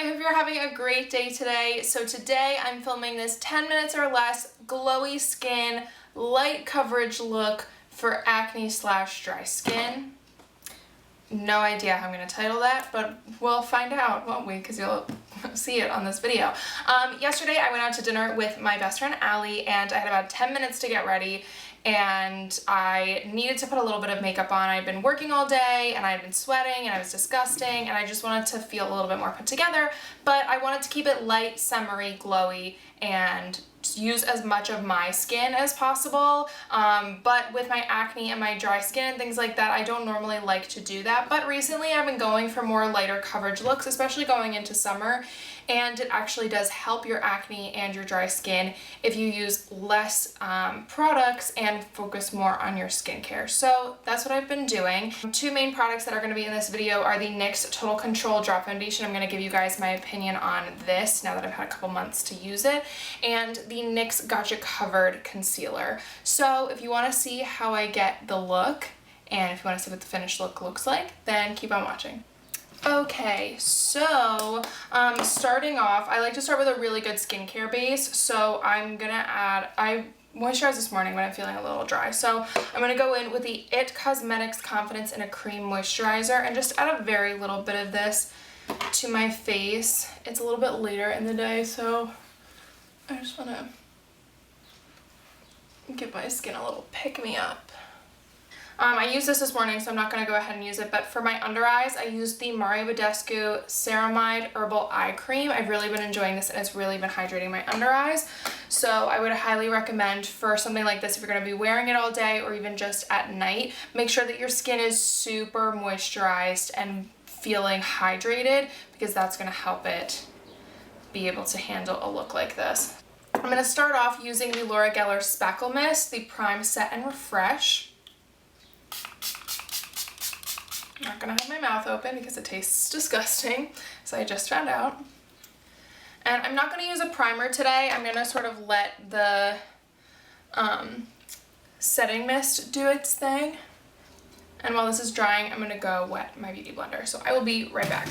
hope you're having a great day today. So today I'm filming this 10 minutes or less glowy skin, light coverage look for acne/dry skin. No idea how I'm going to title that, but we'll find out, won't we? Because you'll see it on this video. Yesterday I went out to dinner with my best friend Allie, and I had about 10 minutes to get ready, and I needed to put a little bit of makeup on. I'd been working all day, and I'd been sweating, and I was disgusting, and I just wanted to feel a little bit more put together, but I wanted to keep it light, summery, glowy, and use as much of my skin as possible, but with my acne and my dry skin and things like that, I don't normally like to do that. But recently I've been going for more lighter coverage looks, especially going into summer, and it actually does help your acne and your dry skin if you use less products and focus more on your skincare. So that's what I've been doing. Two main products that are going to be in this video are the NYX Total Control Drop Foundation. I'm going to give you guys my opinion on this now that I've had a couple months to use it, and the NYX Gotcha Covered Concealer. So if you want to see how I get the look, and if you want to see what the finished look looks like, then keep on watching. Okay, so starting off, I like to start with a really good skincare base. So I'm gonna add, I moisturized this morning when I'm feeling a little dry. So I'm gonna go in with the IT Cosmetics Confidence in a Cream Moisturizer and just add a very little bit of this to my face. It's a little bit later in the day, so I just wanna give my skin a little pick-me-up. I used this morning, so I'm not going to go ahead and use it, but for my under eyes, I used the Mario Badescu Ceramide Herbal Eye Cream. I've really been enjoying this, and it's really been hydrating my under eyes, so I would highly recommend for something like this, if you're going to be wearing it all day or even just at night, make sure that your skin is super moisturized and feeling hydrated, because that's going to help it be able to handle a look like this. I'm going to start off using the Laura Geller Spackle Mist, the Prime, Set, and Refresh. I'm not going to have my mouth open because it tastes disgusting, so I just found out. And I'm not going to use a primer today. I'm going to sort of let the setting mist do its thing. And while this is drying, I'm going to go wet my beauty blender. So I will be right back.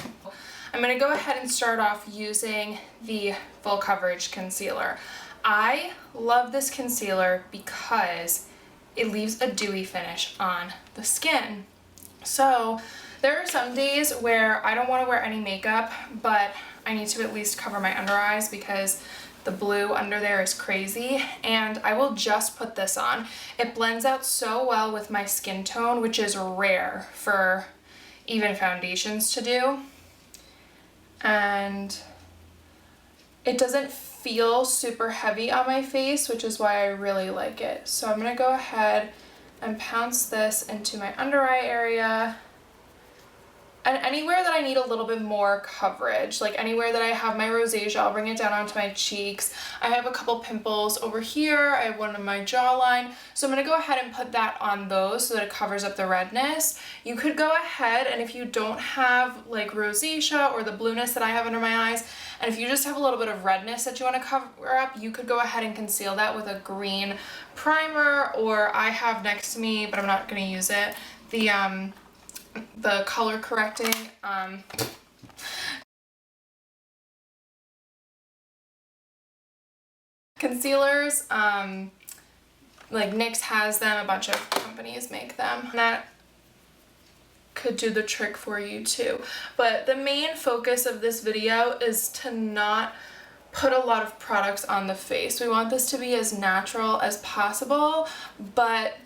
I'm going to go ahead and start off using the Full Coverage Concealer. I love this concealer because it leaves a dewy finish on the skin. So there are some days where I don't want to wear any makeup, but I need to at least cover my under eyes because the blue under there is crazy, and I will just put this on. It blends out so well with my skin tone, which is rare for even foundations to do. And it doesn't feel super heavy on my face, which is why I really like it. So I'm going to go ahead and pounce this into my under eye area, and anywhere that I need a little bit more coverage, like anywhere that I have my rosacea, I'll bring it down onto my cheeks. I have a couple pimples over here, I have one on my jawline, so I'm going to go ahead and put that on those so that it covers up the redness. You could go ahead, and if you don't have like rosacea or the blueness that I have under my eyes, and if you just have a little bit of redness that you want to cover up, you could go ahead and conceal that with a green primer, or I have next to me, but I'm not going to use it, the color correcting concealers. Like NYX has them, a bunch of companies make them. And that could do the trick for you too. But the main focus of this video is to not put a lot of products on the face. We want this to be as natural as possible, but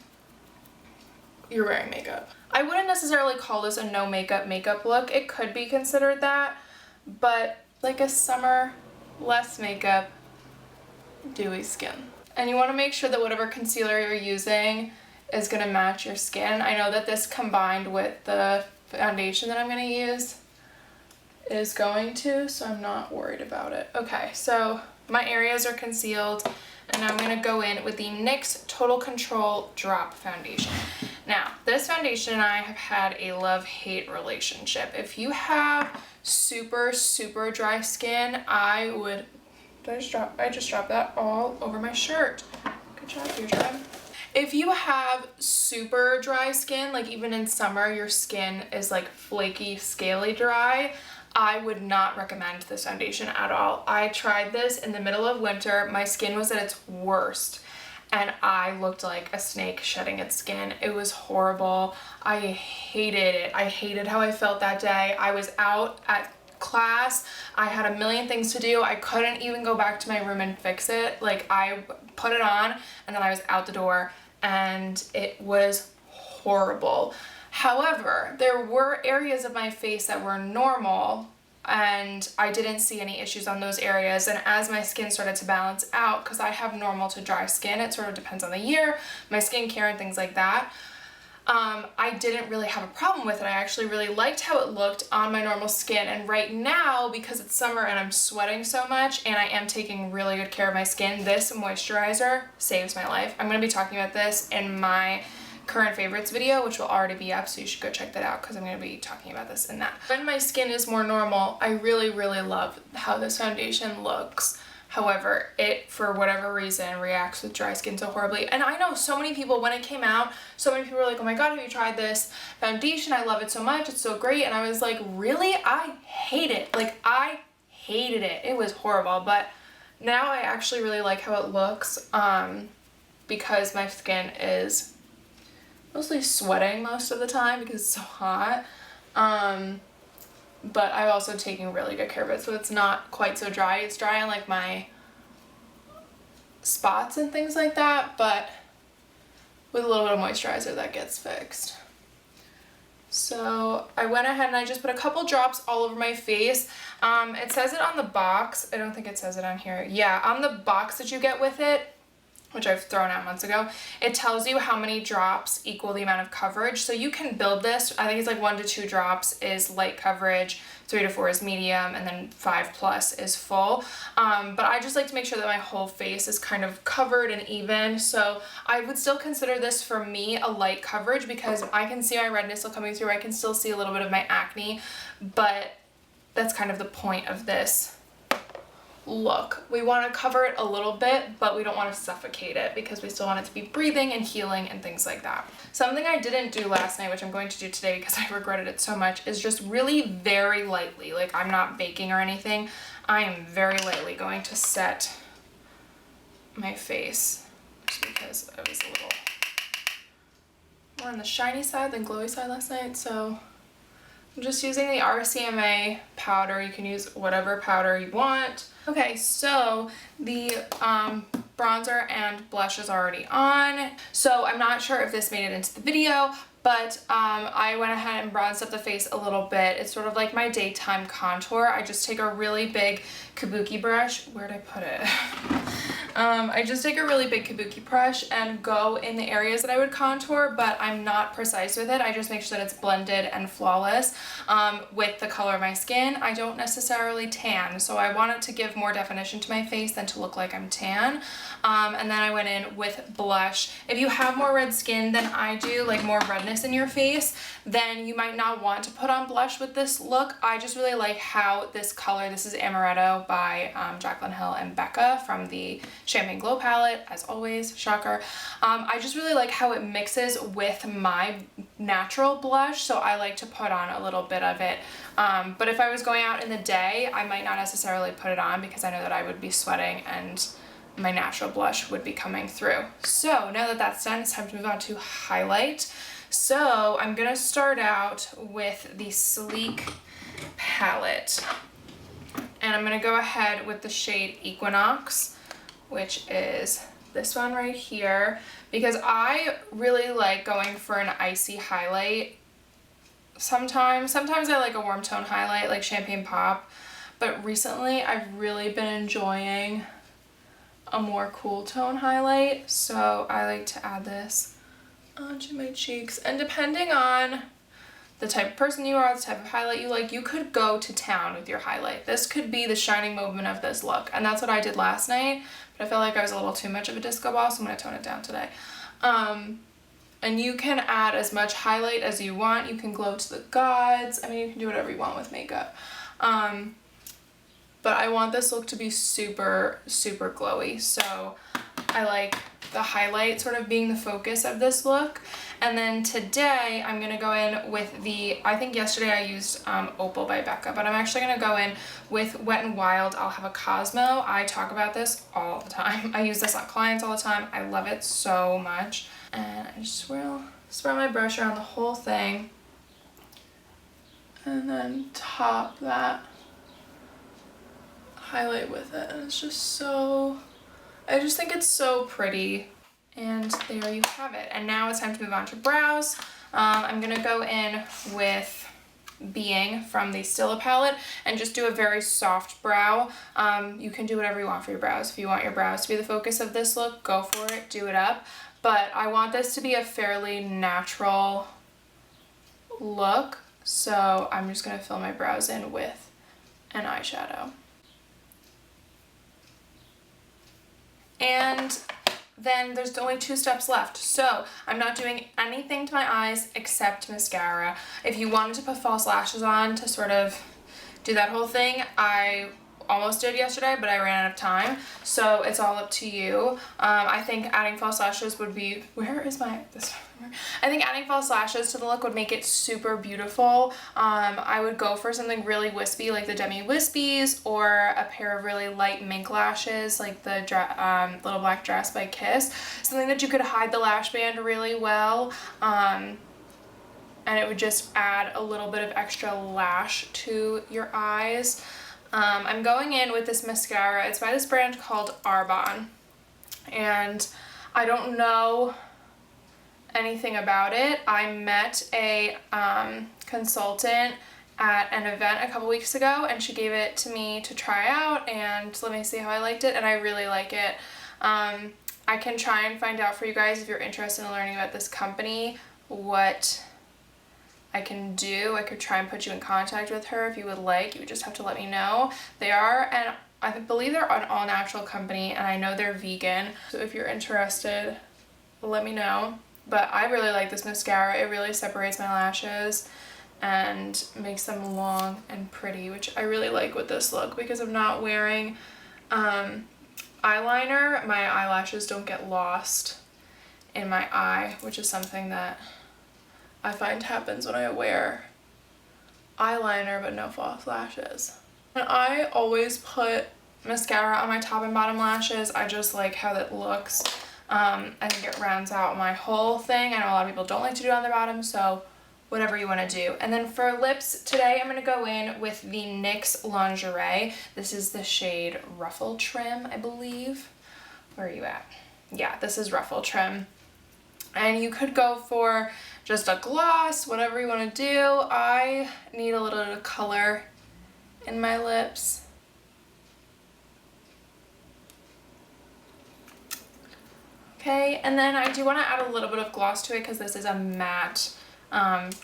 you're wearing makeup. I wouldn't necessarily call this a no makeup look. It could be considered that, but like a summer, less makeup, dewy skin. And you want to make sure that whatever concealer you're using is going to match your skin. I know that this combined with the foundation that I'm going to use is going to, so I'm not worried about it. Okay, so my areas are concealed, and I'm going to go in with the NYX Total Control Drop Foundation. Now, this foundation and I have had a love-hate relationship. If you have super dry skin, I would, I just dropped that all over my shirt. Good job, Deirdre. If you have super dry skin, like even in summer, your skin is like flaky, scaly dry, I would not recommend this foundation at all. I tried this in the middle of winter. My skin was at its worst and I looked like a snake shedding its skin. It was horrible. I hated it. I hated how I felt that day. I was out at class. I had a million things to do. I couldn't even go back to my room and fix it. Like, I put it on and then I was out the door and it was horrible. However, there were areas of my face that were normal and I didn't see any issues on those areas. And as my skin started to balance out, because I have normal to dry skin, it sort of depends on the year, my skincare and things like that, I didn't really have a problem with it. I actually really liked how it looked on my normal skin. And right now, because it's summer and I'm sweating so much and I am taking really good care of my skin, this moisturizer saves my life. I'm going to be talking about this in my current favorites video, which will already be up, so you should go check that out because I'm going to be talking about this in that. When my skin is more normal, I really love how this foundation looks. However, it, for whatever reason, reacts with dry skin so horribly. And I know so many people, when it came out, so many people were like, oh my god, have you tried this foundation? I love it so much, it's so great. And I was like, really? I hate it. Like, I hated it. It was horrible. But now I actually really like how it looks, because my skin is mostly sweating most of the time because it's so hot. But I'm also taking really good care of it, so it's not quite so dry. It's dry on like my spots and things like that, but with a little bit of moisturizer that gets fixed. So I went ahead and I just put a couple drops all over my face. It says it on the box. I don't think it says it on here. Yeah, on the box that you get with it, which I've thrown out months ago, it tells you how many drops equal the amount of coverage. So you can build this. I think it's like 1 to 2 drops is light coverage, 3 to 4 is medium, and then 5+ is full. But I just like to make sure that my whole face is kind of covered and even. So I would still consider this, for me, a light coverage because I can see my redness still coming through. I can still see a little bit of my acne, but that's kind of the point of this look. We want to cover it a little bit, but we don't want to suffocate it because we still want it to be breathing and healing and things like that. Something I didn't do last night, which I'm going to do today because I regretted it so much, is just really very lightly, like I'm not baking or anything, I am very lightly going to set my face just because I was a little more on the shiny side than glowy side last night. So I'm just using the RCMA powder. You can use whatever powder you want. Okay, so the bronzer and blush is already on. So I'm not sure if this made it into the video, but I went ahead and bronzed up the face a little bit. It's sort of like my daytime contour. I just take a really big kabuki brush. Where'd I put it? I just take a really big kabuki brush and go in the areas that I would contour, but I'm not precise with it. I just make sure that it's blended and flawless with the color of my skin. I don't necessarily tan, so I want it to give more definition to my face than to look like I'm tan. And then I went in with blush. If you have more red skin than I do, like more redness in your face, then you might not want to put on blush with this look. I just really like how this color, this is Amaretto by Jaclyn Hill and Becca from the Champagne Glow palette, as always, shocker. I just really like how it mixes with my natural blush, so I like to put on a little bit of it. But if I was going out in the day, I might not necessarily put it on because I know that I would be sweating and my natural blush would be coming through. So now that that's done, it's time to move on to highlight. So I'm gonna start out with the Sleek palette, and I'm gonna go ahead with the shade Equinox, which is this one right here, because I really like going for an icy highlight. Sometimes I like a warm tone highlight like Champagne Pop, but recently I've really been enjoying a more cool tone highlight, so I like to add this onto my cheeks. And depending on the type of person you are, the type of highlight you like, you could go to town with your highlight. This could be the shining moment of this look, and that's what I did last night, but I felt like I was a little too much of a disco ball, so I'm going to tone it down today. And you can add as much highlight as you want. You can glow to the gods. I mean, you can do whatever you want with makeup. But I want this look to be super, super glowy, so I like the highlight sort of being the focus of this look. And then today I'm gonna go in with I think yesterday I used Opal by Becca, but I'm actually gonna go in with Wet n Wild. I'll have a Cosmo. I talk about this all the time. I use this on clients all the time. I love it so much. And I just swirl my brush around the whole thing. And then top that highlight with it. And it's just so, I just think it's so pretty. And there you have it. And now it's time to move on to brows. I'm gonna go in with Being from the Stila palette and just do a very soft brow. You can do whatever you want for your brows. If you want your brows to be the focus of this look, go for it, do it up. But I want this to be a fairly natural look, so I'm just gonna fill my brows in with an eyeshadow. And then there's only 2 steps left. So I'm not doing anything to my eyes except mascara. If you wanted to put false lashes on to sort of do that whole thing, I almost did yesterday, but I ran out of time. So it's all up to you. I think adding false lashes would be, I think adding false lashes to the look would make it super beautiful. I would go for something really wispy like the Demi Wispies, or a pair of really light mink lashes like the Little Black Dress by Kiss. Something that you could hide the lash band really well. And it would just add a little bit of extra lash to your eyes. I'm going in with this mascara. It's by this brand called Arbonne, and I don't know anything about it. I met a consultant at an event a couple weeks ago, and she gave it to me to try out and let me see how I liked it, and I really like it. I can try and find out for you guys, if you're interested in learning about this company, what I can do. I could try and put you in contact with her if you would like. You would just have to let me know. They are, and I believe they're an all-natural company, and I know they're vegan. So if you're interested, let me know. But I really like this mascara. It really separates my lashes and makes them long and pretty, which I really like with this look because I'm not wearing eyeliner. My eyelashes don't get lost in my eye, which is something that I find happens when I wear eyeliner but no false lashes. And I always put mascara on my top and bottom lashes. I just like how that looks. I think it rounds out my whole thing. I know a lot of people don't like to do it on the bottom, so whatever you want to do. And then for lips, today I'm going to go in with the NYX Lingerie. This is the shade Ruffle Trim, I believe. Where are you at? Yeah, this is Ruffle Trim. And you could go for just a gloss, whatever you want to do. I need a little bit of color in my lips. Okay, and then I do want to add a little bit of gloss to it because this is a matte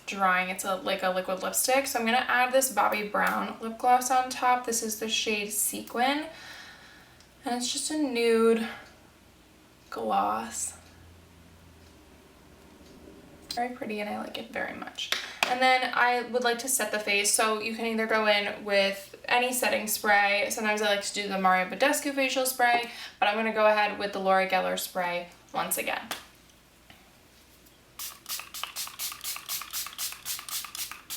drying. It's like a liquid lipstick. So I'm going to add this Bobbi Brown lip gloss on top. This is the shade Sequin. And it's just a nude gloss. Very pretty, and I like it very much. And then I would like to set the face, so you can either go in with any setting spray. Sometimes I like to do the Mario Badescu facial spray, but I'm going to go ahead with the Laura Geller spray once again.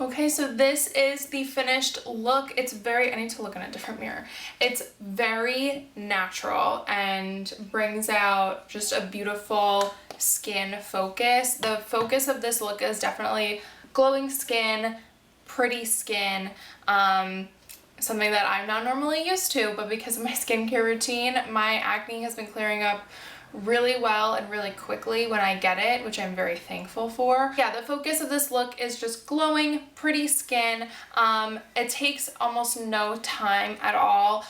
Okay, so this is the finished look. It's very, I need to look in a different mirror. It's very natural and brings out just a beautiful skin focus. The focus of this look is definitely glowing skin, pretty skin, something that I'm not normally used to, but because of my skincare routine, my acne has been clearing up really well and really quickly when I get it, which I'm very thankful for. Yeah, the focus of this look is just glowing, pretty skin. It takes almost no time at all.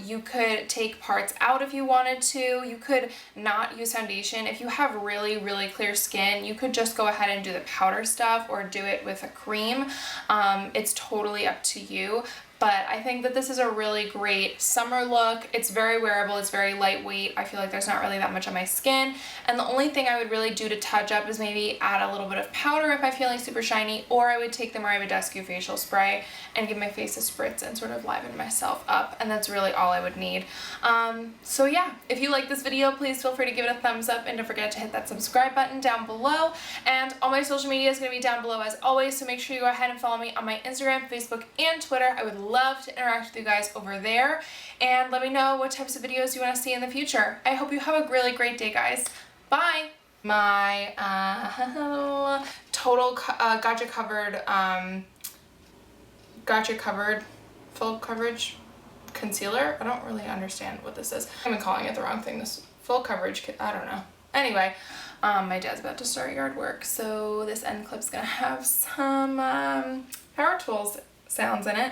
You could take parts out if you wanted to. You could not use foundation. If you have really, really clear skin, you could just go ahead and do the powder stuff or do it with a cream. It's totally up to you. But I think that this is a really great summer look. It's very wearable, it's very lightweight. I feel like there's not really that much on my skin. And the only thing I would really do to touch up is maybe add a little bit of powder if I'm feeling super shiny, or I would take the Maria Badescu facial spray and give my face a spritz and sort of liven myself up. And that's really all I would need. So yeah, if you like this video, please feel free to give it a thumbs up and don't forget to hit that subscribe button down below. And all my social media is going to be down below as always, so make sure you go ahead and follow me on my Instagram, Facebook, and Twitter. I would love to interact with you guys over there, and let me know what types of videos you want to see in the future. I hope you have a really great day, guys. Bye! My total Gotcha Covered full coverage concealer. I don't really understand what this is. I've been calling it the wrong thing. This full coverage, I don't know. Anyway, my dad's about to start yard work, so this end clip's gonna have some power tools sounds in it.